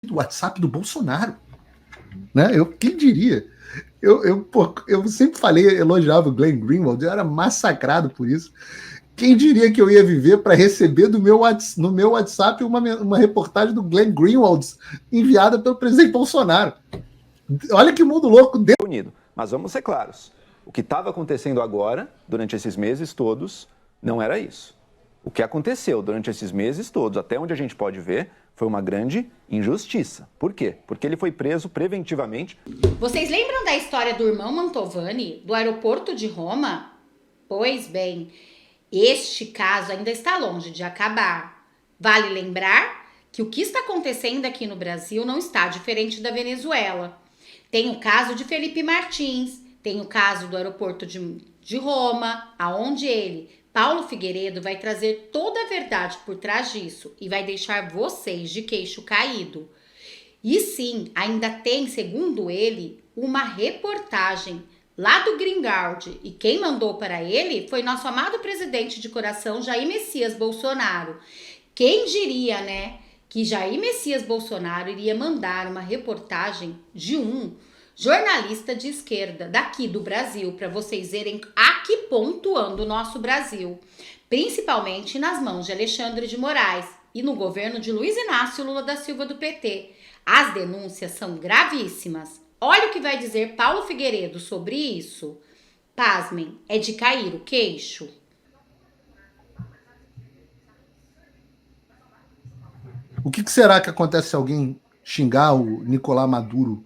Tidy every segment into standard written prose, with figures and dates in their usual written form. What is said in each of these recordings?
do WhatsApp do Bolsonaro. Né? Quem diria? Eu sempre falei, elogiava o Glenn Greenwald, eu era massacrado por isso. Quem diria que eu ia viver para receber no meu WhatsApp uma reportagem do Glenn Greenwald enviada pelo presidente Bolsonaro? Olha que mundo louco. Unido. Mas vamos ser claros. O que estava acontecendo agora, durante esses meses todos, não era isso. O que aconteceu durante esses meses todos, até onde a gente pode ver, foi uma grande injustiça. Por quê? Porque ele foi preso preventivamente. Vocês lembram da história do irmão Mantovani, do aeroporto de Roma? Pois bem, este caso ainda está longe de acabar. Vale lembrar que o que está acontecendo aqui no Brasil não está diferente da Venezuela. Tem o caso de Felipe Martins, tem o caso do aeroporto de Roma, aonde ele, Paulo Figueiredo, vai trazer toda a verdade por trás disso e vai deixar vocês de queixo caído. E sim, ainda tem, segundo ele, uma reportagem lá do Gringold, e quem mandou para ele foi nosso amado presidente de coração, Jair Messias Bolsonaro. Quem diria, né, que Jair Messias Bolsonaro iria mandar uma reportagem de um jornalista de esquerda daqui do Brasil, para vocês verem a que ponto anda o nosso Brasil, principalmente nas mãos de Alexandre de Moraes e no governo de Luiz Inácio Lula da Silva do PT. As denúncias são gravíssimas. Olha o que vai dizer Paulo Figueiredo sobre isso. Pasmem, é de cair o queixo. O que será que acontece se alguém xingar o Nicolás Maduro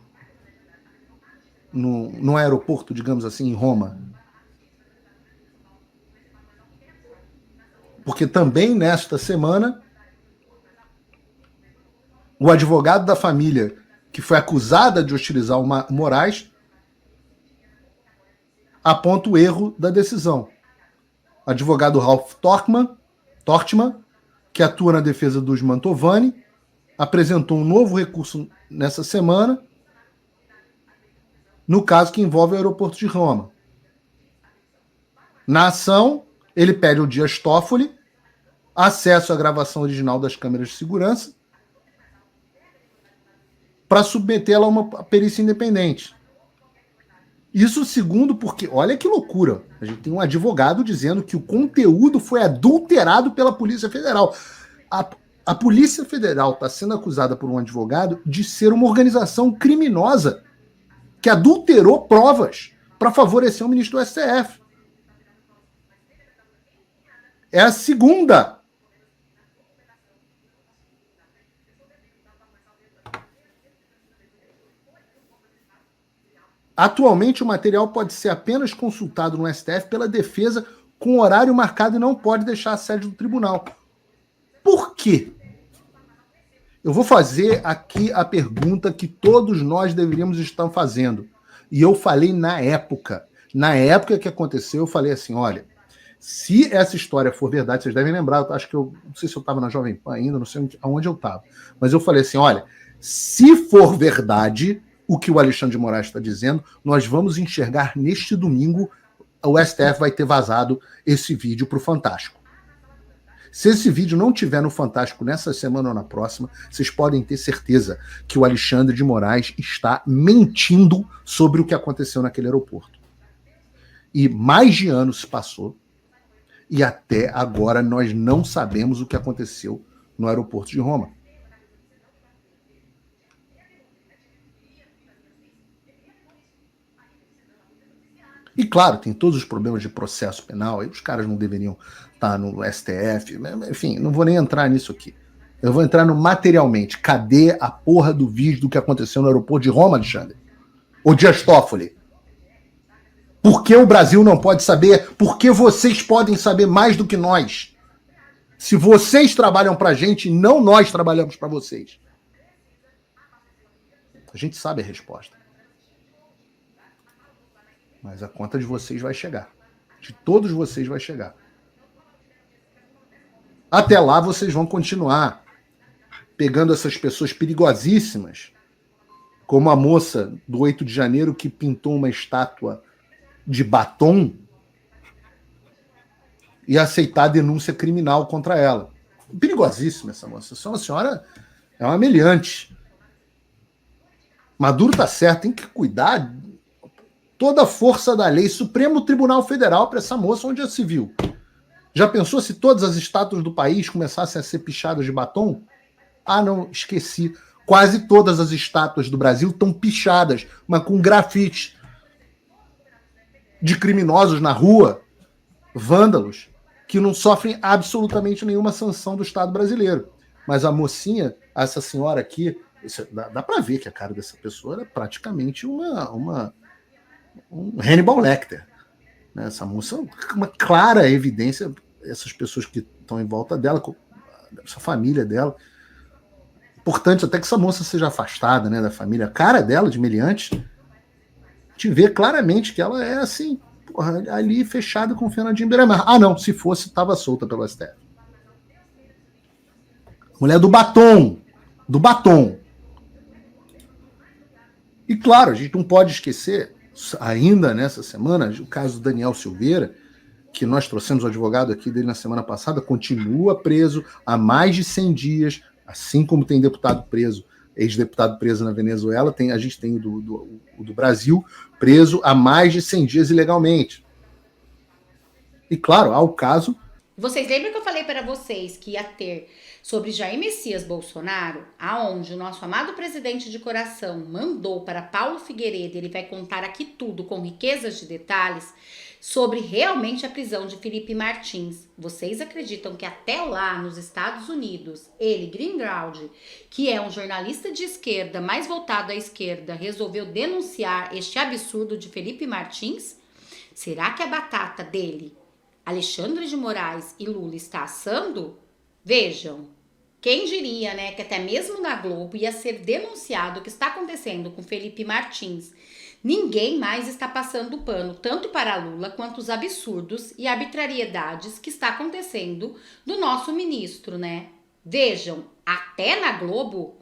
no aeroporto, digamos assim, em Roma? Porque também nesta semana, o advogado da família que foi acusada de hostilizar o Moraes aponta o erro da decisão. O advogado Ralph Tortman, que atua na defesa dos Mantovani, apresentou um novo recurso nessa semana no caso que envolve o aeroporto de Roma. Na ação, ele pede ao Dias Toffoli acesso à gravação original das câmeras de segurança para submetê-la a uma perícia independente. Isso segundo porque, olha que loucura, a gente tem um advogado dizendo que o conteúdo foi adulterado pela Polícia Federal. A Polícia Federal está sendo acusada por um advogado de ser uma organização criminosa que adulterou provas para favorecer o ministro do STF. É a segunda. Atualmente, o material pode ser apenas consultado no STF pela defesa com horário marcado e não pode deixar a sede do tribunal. Por quê? Eu vou fazer aqui a pergunta que todos nós deveríamos estar fazendo. E eu falei na época que aconteceu, eu falei assim, olha, se essa história for verdade, vocês devem lembrar, eu acho que não sei se eu estava na Jovem Pan ainda, não sei aonde eu estava, mas eu falei assim, olha, se for verdade o que o Alexandre de Moraes está dizendo, nós vamos enxergar neste domingo, o STF vai ter vazado esse vídeo para o Fantástico. Se esse vídeo não tiver no Fantástico nessa semana ou na próxima, vocês podem ter certeza que o Alexandre de Moraes está mentindo sobre o que aconteceu naquele aeroporto. E mais de ano se passou e até agora nós não sabemos o que aconteceu no aeroporto de Roma. E claro, tem todos os problemas de processo penal, aí os caras não deveriam estar no STF, enfim, não vou nem entrar nisso aqui. Eu vou entrar no materialmente. Cadê a porra do vídeo do que aconteceu no aeroporto de Roma, Alexandre? O Dias Toffoli? Por que o Brasil não pode saber? Por que vocês podem saber mais do que nós? Se vocês trabalham pra gente, não nós trabalhamos pra vocês. A gente sabe a resposta. Mas a conta de vocês vai chegar. De todos vocês vai chegar. Até lá vocês vão continuar pegando essas pessoas perigosíssimas, como a moça do 8 de janeiro que pintou uma estátua de batom e aceitar a denúncia criminal contra ela. Perigosíssima essa moça. Essa senhora é uma meliante. Maduro tá certo, tem que cuidar toda a força da lei, Supremo Tribunal Federal para essa moça, onde já se viu. Já pensou se todas as estátuas do país começassem a ser pichadas de batom? Ah, não, esqueci. Quase todas as estátuas do Brasil estão pichadas, mas com grafite de criminosos na rua, vândalos, que não sofrem absolutamente nenhuma sanção do Estado brasileiro. Mas a mocinha, essa senhora aqui, dá para ver que a cara dessa pessoa era praticamente um Hannibal Lecter. Né? Essa moça, uma clara evidência, essas pessoas que estão em volta dela, essa família dela. Importante até que essa moça seja afastada, né, da família. A cara dela, de meliante, te vê claramente que ela é assim, porra, ali fechada com o Fernandinho Beiramar. Ah, não, se fosse, estava solta pelo STF. Mulher do batom. Do batom. E claro, a gente não pode esquecer, ainda nessa semana, o caso do Daniel Silveira, que nós trouxemos o advogado aqui dele na semana passada, continua preso há mais de 100 dias, assim como tem deputado preso, ex-deputado preso na Venezuela, a gente tem o do Brasil preso há mais de 100 dias ilegalmente. E claro, há o caso... Vocês lembram que eu falei para vocês que ia ter sobre Jair Messias Bolsonaro, aonde o nosso amado presidente de coração mandou para Paulo Figueiredo, ele vai contar aqui tudo com riquezas de detalhes, sobre realmente a prisão de Felipe Martins. Vocês acreditam que até lá nos Estados Unidos, ele, Greenwald, que é um jornalista de esquerda, mais voltado à esquerda, resolveu denunciar este absurdo de Felipe Martins? Será que a batata dele, Alexandre de Moraes e Lula está assando? Vejam, quem diria, né, que até mesmo na Globo ia ser denunciado o que está acontecendo com Felipe Martins. Ninguém mais está passando o pano, tanto para Lula quanto os absurdos e arbitrariedades que está acontecendo do nosso ministro, né? Vejam, até na Globo,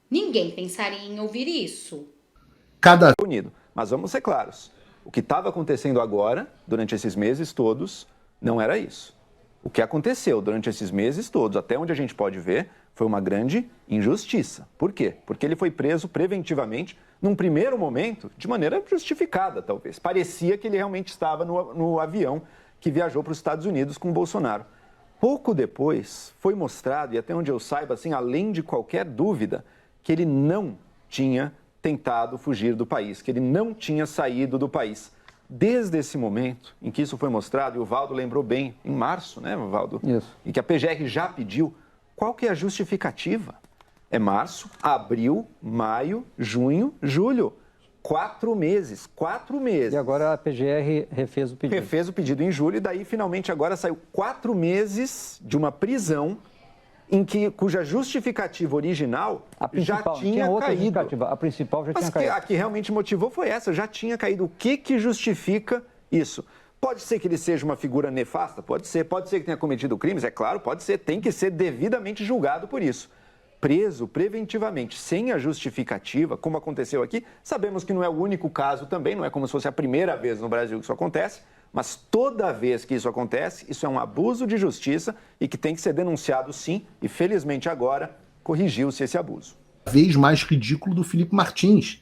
ninguém pensaria em ouvir isso. Unido. Mas vamos ser claros, o que estava acontecendo agora, durante esses meses todos, não era isso. O que aconteceu durante esses meses todos, até onde a gente pode ver, foi uma grande injustiça. Por quê? Porque ele foi preso preventivamente, num primeiro momento, de maneira justificada, talvez. Parecia que ele realmente estava no avião que viajou para os Estados Unidos com o Bolsonaro. Pouco depois, foi mostrado, e até onde eu saiba, assim, além de qualquer dúvida, que ele não tinha tentado fugir do país, que ele não tinha saído do país. Desde esse momento em que isso foi mostrado, e o Valdo lembrou bem, em março, né, Valdo? Isso. E que a PGR já pediu, qual que é a justificativa? É março, abril, maio, junho, julho. 4 meses, 4 meses. E agora a PGR refez o pedido. Refez o pedido em julho e daí finalmente agora saiu 4 meses de uma prisão cuja justificativa original já tinha caído. A principal já tinha caído. Mas a que realmente motivou foi essa, já tinha caído. O que justifica isso? Pode ser que ele seja uma figura nefasta? Pode ser que tenha cometido crimes? É claro, pode ser. Tem que ser devidamente julgado por isso. Preso preventivamente, sem a justificativa, como aconteceu aqui, sabemos que não é o único caso também, não é como se fosse a primeira vez no Brasil que isso acontece, mas toda vez que isso acontece, isso é um abuso de justiça e que tem que ser denunciado sim, e felizmente agora corrigiu-se esse abuso. Vez mais ridículo do Felipe Martins,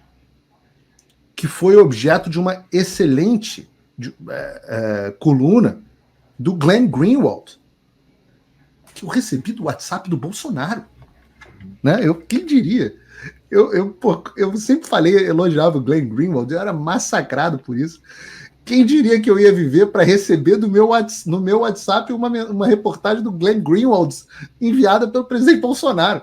que foi objeto de uma excelente coluna do Glenn Greenwald, que eu recebi do WhatsApp do Bolsonaro. Né? Quem diria? Eu sempre elogiava o Glenn Greenwald, eu era massacrado por isso. Quem diria que eu ia viver para receber no meu WhatsApp uma reportagem do Glenn Greenwald enviada pelo presidente Bolsonaro?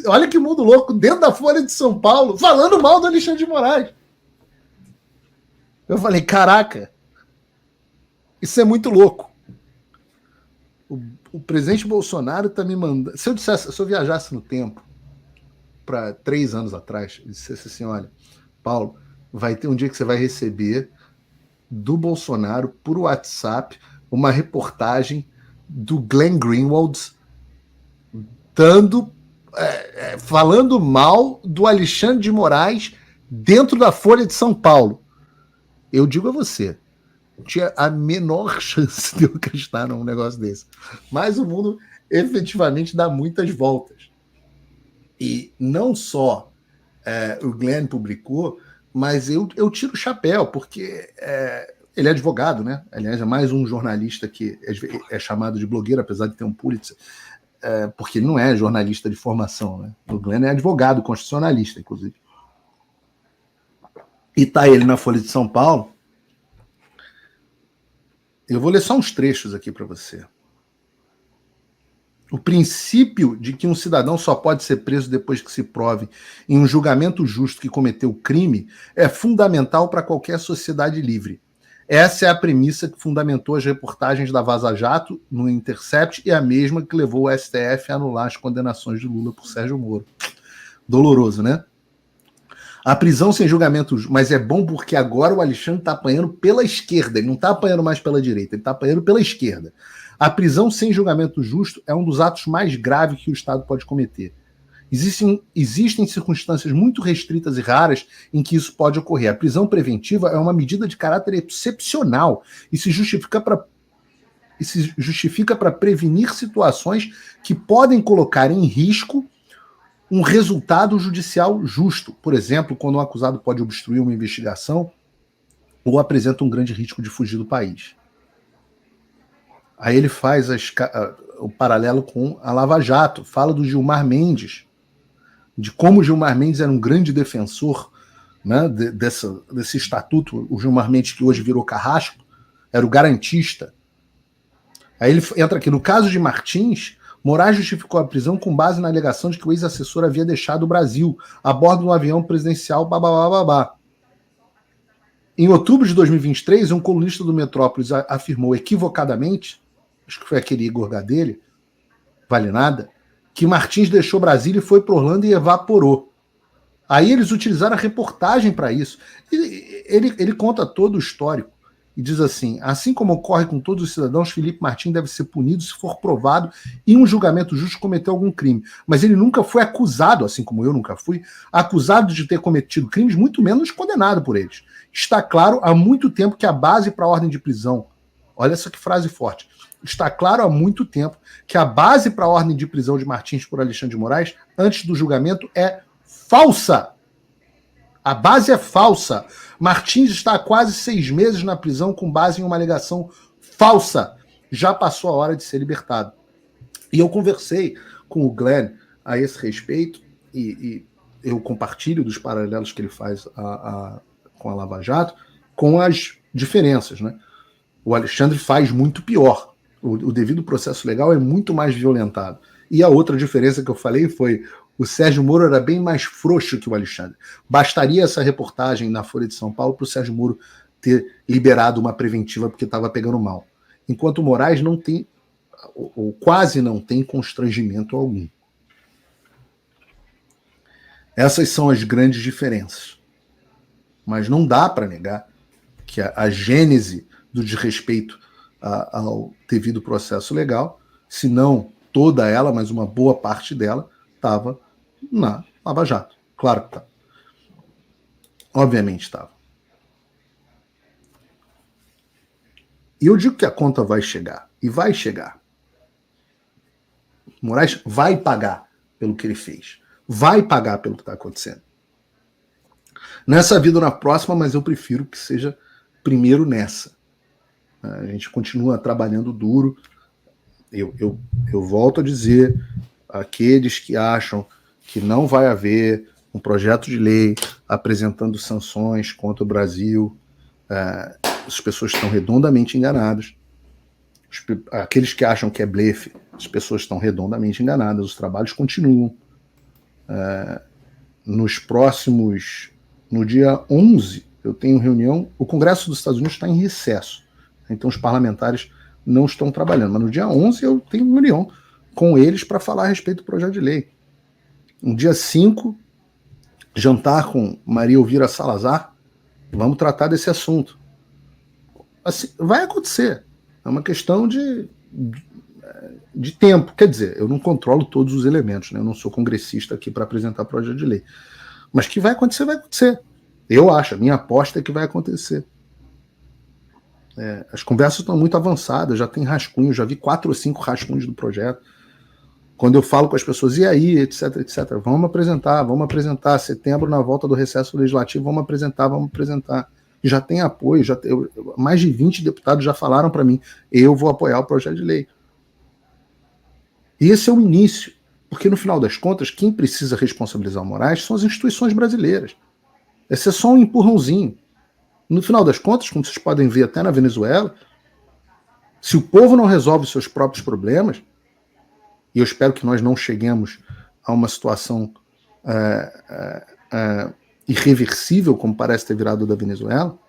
Olha que mundo louco, dentro da Folha de São Paulo, falando mal do Alexandre de Moraes. Eu falei, caraca, isso é muito louco. O presidente Bolsonaro tá me mandando... Se eu viajasse no tempo, para 3 anos atrás, e dissesse assim, olha, Paulo, vai ter um dia que você vai receber do Bolsonaro, por WhatsApp, uma reportagem do Glenn Greenwald falando mal do Alexandre de Moraes dentro da Folha de São Paulo. Eu digo a você, tinha a menor chance de eu acreditar num negócio desse. Mas o mundo efetivamente dá muitas voltas. E não só o Glenn publicou, mas eu tiro o chapéu, porque ele é advogado, né? Aliás, é mais um jornalista que é chamado de blogueiro, apesar de ter um Pulitzer, porque ele não é jornalista de formação, né? O Glenn é advogado, constitucionalista, inclusive. E tá ele na Folha de São Paulo. Eu vou ler só uns trechos aqui para você. O princípio de que um cidadão só pode ser preso depois que se prove em um julgamento justo que cometeu crime é fundamental para qualquer sociedade livre. Essa é a premissa que fundamentou as reportagens da Vaza Jato no Intercept e a mesma que levou o STF a anular as condenações de Lula por Sérgio Moro. Doloroso, né? A prisão sem julgamento, mas é bom porque agora o Alexandre está apanhando pela esquerda, ele não está apanhando mais pela direita, ele está apanhando pela esquerda. A prisão sem julgamento justo é um dos atos mais graves que o Estado pode cometer. Existem circunstâncias muito restritas e raras em que isso pode ocorrer. A prisão preventiva é uma medida de caráter excepcional e se justifica para prevenir situações que podem colocar em risco um resultado judicial justo. Por exemplo, quando um acusado pode obstruir uma investigação ou apresenta um grande risco de fugir do país. Aí ele faz o paralelo com a Lava Jato, fala do Gilmar Mendes, de como o Gilmar Mendes era um grande defensor, né, desse estatuto. O Gilmar Mendes, que hoje virou carrasco, era o garantista. Aí ele entra aqui. No caso de Martins, Moraes justificou a prisão com base na alegação de que o ex-assessor havia deixado o Brasil a bordo de um avião presidencial, babá. Em outubro de 2023, um colunista do Metrópolis afirmou equivocadamente, acho que foi aquele Igor Gadelha, vale nada, que Martins deixou Brasília e foi para Orlando e evaporou. Aí eles utilizaram a reportagem para isso. Ele conta todo o histórico e diz assim como ocorre com todos os cidadãos, Felipe Martins deve ser punido se for provado em um julgamento justo cometeu algum crime. Mas ele nunca foi acusado, assim como eu nunca fui, acusado de ter cometido crimes, muito menos condenado por eles. Está claro há muito tempo que a base para a ordem de prisão, olha essa que frase forte, está claro há muito tempo que a base para a ordem de prisão de Martins por Alexandre de Moraes, antes do julgamento, é falsa. A base é falsa. Martins está há quase 6 meses na prisão com base em uma alegação falsa. Já passou a hora de ser libertado. E eu conversei com o Glenn a esse respeito e eu compartilho dos paralelos que ele faz com a Lava Jato com as diferenças, né? O Alexandre faz muito pior. O devido processo legal é muito mais violentado. E a outra diferença que eu falei foi o Sérgio Moro era bem mais frouxo que o Alexandre. Bastaria essa reportagem na Folha de São Paulo para o Sérgio Moro ter liberado uma preventiva porque estava pegando mal. Enquanto o Moraes não tem, ou quase não tem constrangimento algum. Essas são as grandes diferenças. Mas não dá para negar que a gênese do desrespeito ao devido processo legal, se não toda ela, mas uma boa parte dela, estava na Lava Jato. Claro que estava. Obviamente estava. E eu digo que a conta vai chegar. E vai chegar. Moraes vai pagar pelo que ele fez. Vai pagar pelo que está acontecendo. Nessa vida ou na próxima, mas eu prefiro que seja primeiro nessa. A gente continua trabalhando duro. Eu volto a dizer, aqueles que acham que não vai haver um projeto de lei apresentando sanções contra o Brasil, as pessoas estão redondamente enganadas. Aqueles que acham que é blefe, as pessoas estão redondamente enganadas. Os trabalhos continuam. No dia 11, eu tenho reunião. O Congresso dos Estados Unidos está em recesso. Então os parlamentares não estão trabalhando. Mas no dia 11 eu tenho reunião com eles para falar a respeito do projeto de lei. No dia 5, jantar com Maria Elvira Salazar. Vamos tratar desse assunto. Assim, vai acontecer. É uma questão de tempo. Quer dizer, eu não controlo todos os elementos, né? Eu não sou congressista aqui para apresentar projeto de lei. Mas que vai acontecer, vai acontecer. Eu acho, a minha aposta é que vai acontecer. As conversas estão muito avançadas, já tem rascunho, já vi 4 ou 5 rascunhos do projeto. Quando eu falo com as pessoas, e aí, etc, etc, vamos apresentar, setembro, na volta do recesso legislativo, vamos apresentar. Já tem apoio, mais de 20 deputados já falaram para mim, eu vou apoiar o projeto de lei. E esse é o início, porque no final das contas, quem precisa responsabilizar o Moraes são as instituições brasileiras. Esse é só um empurrãozinho. No final das contas, como vocês podem ver até na Venezuela, se o povo não resolve os seus próprios problemas, e eu espero que nós não cheguemos a uma situação irreversível, como parece ter virado da Venezuela,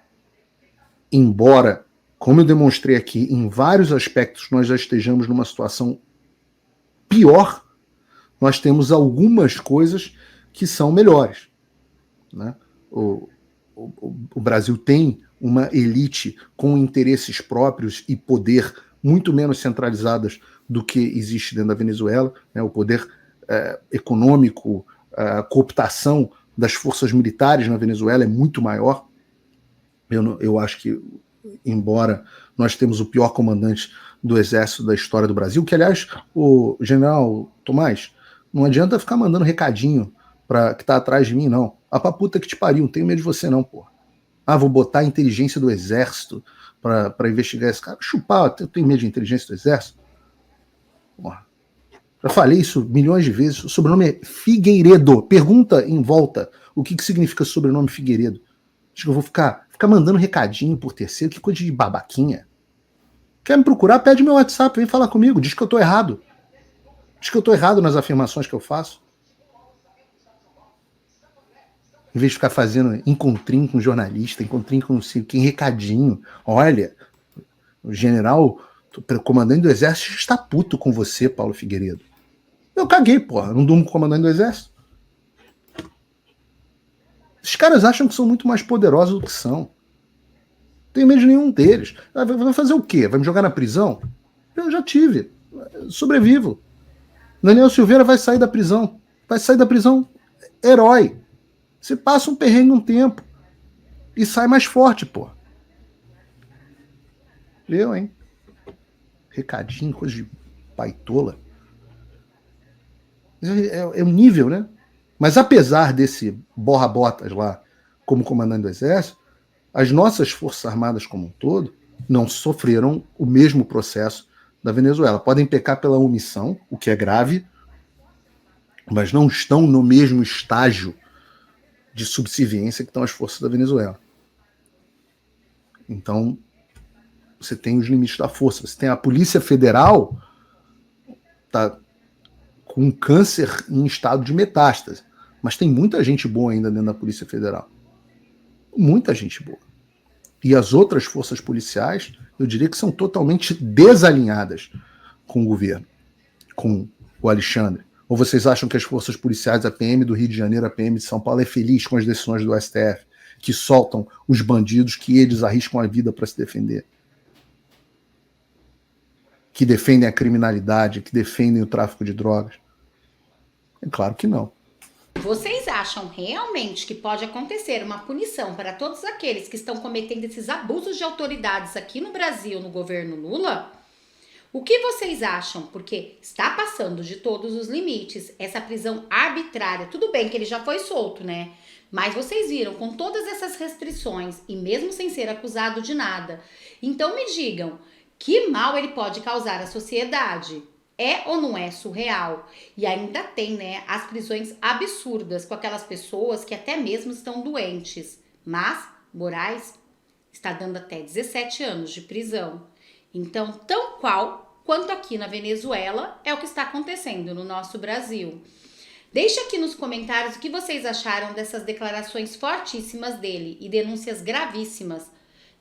embora, como eu demonstrei aqui, em vários aspectos nós já estejamos numa situação pior, nós temos algumas coisas que são melhores. Né? O Brasil tem uma elite com interesses próprios e poder muito menos centralizadas do que existe dentro da Venezuela, né? O poder econômico, a cooptação das forças militares na Venezuela é muito maior. Eu acho que, embora nós temos o pior comandante do exército da história do Brasil, que, aliás, o general Tomás, não adianta ficar mandando recadinho para que tá atrás de mim, não. A pra puta que te pariu, não tenho medo de você, não, porra. Ah, vou botar a inteligência do exército para investigar esse cara. Chupar, eu tenho medo de inteligência do exército. Porra. Já falei isso milhões de vezes. O sobrenome é Figueiredo. Pergunta em volta o que significa sobrenome Figueiredo. Acho que eu vou ficar mandando recadinho por terceiro. Que coisa de babaquinha. Quer me procurar? Pede meu WhatsApp, vem falar comigo. Diz que eu tô errado. Diz que eu tô errado nas afirmações que eu faço. Em vez de ficar fazendo encontrinho com jornalista, encontrinho com quem, recadinho. Olha, o general, o comandante do exército está puto com você, Paulo Figueiredo. Eu caguei, porra. Não durmo com o comandante do exército. Esses caras acham que são muito mais poderosos do que são. Não tenho medo de nenhum deles. Vai fazer o quê? Vai me jogar na prisão? Eu já tive. Sobrevivo. Daniel Silveira vai sair da prisão. Vai sair da prisão herói. Você passa um perrengue um tempo e sai mais forte, pô. Eu, hein? Recadinho, coisa de baitola. É um nível, né? Mas apesar desse borra-botas lá como comandante do exército, as nossas forças armadas como um todo não sofreram o mesmo processo da Venezuela. Podem pecar pela omissão, o que é grave, mas não estão no mesmo estágio de subserviência que estão as forças da Venezuela. Então, você tem os limites da força. Você tem a Polícia Federal, tá com um câncer em estado de metástase, mas tem muita gente boa ainda dentro da Polícia Federal. Muita gente boa. E as outras forças policiais, eu diria que são totalmente desalinhadas com o governo, com o Alexandre. Ou vocês acham que as forças policiais, a PM do Rio de Janeiro, a PM de São Paulo, é feliz com as decisões do STF, que soltam os bandidos que eles arriscam a vida para se defender? Que defendem a criminalidade, que defendem o tráfico de drogas? É claro que não. Vocês acham realmente que pode acontecer uma punição para todos aqueles que estão cometendo esses abusos de autoridades aqui no Brasil, no governo Lula? O que vocês acham? Porque está passando de todos os limites, essa prisão arbitrária. Tudo bem que ele já foi solto, né? Mas vocês viram, com todas essas restrições e mesmo sem ser acusado de nada. Então me digam, que mal ele pode causar à sociedade? É ou não é surreal? E ainda tem, né, as prisões absurdas com aquelas pessoas que até mesmo estão doentes. Mas Moraes está dando até 17 anos de prisão. Então, tão qual quanto aqui na Venezuela é o que está acontecendo no nosso Brasil. Deixe aqui nos comentários o que vocês acharam dessas declarações fortíssimas dele e denúncias gravíssimas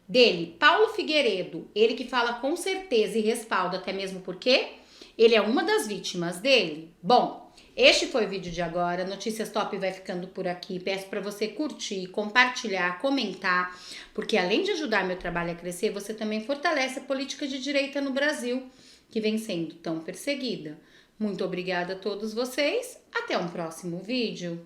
dele, Paulo Figueiredo, ele que fala com certeza e respalda, até mesmo porque ele é uma das vítimas dele. Bom, este foi o vídeo de agora. Notícias Top vai ficando por aqui. Peço para você curtir, compartilhar, comentar, porque além de ajudar meu trabalho a crescer, você também fortalece a política de direita no Brasil, que vem sendo tão perseguida. Muito obrigada a todos vocês. Até um próximo vídeo.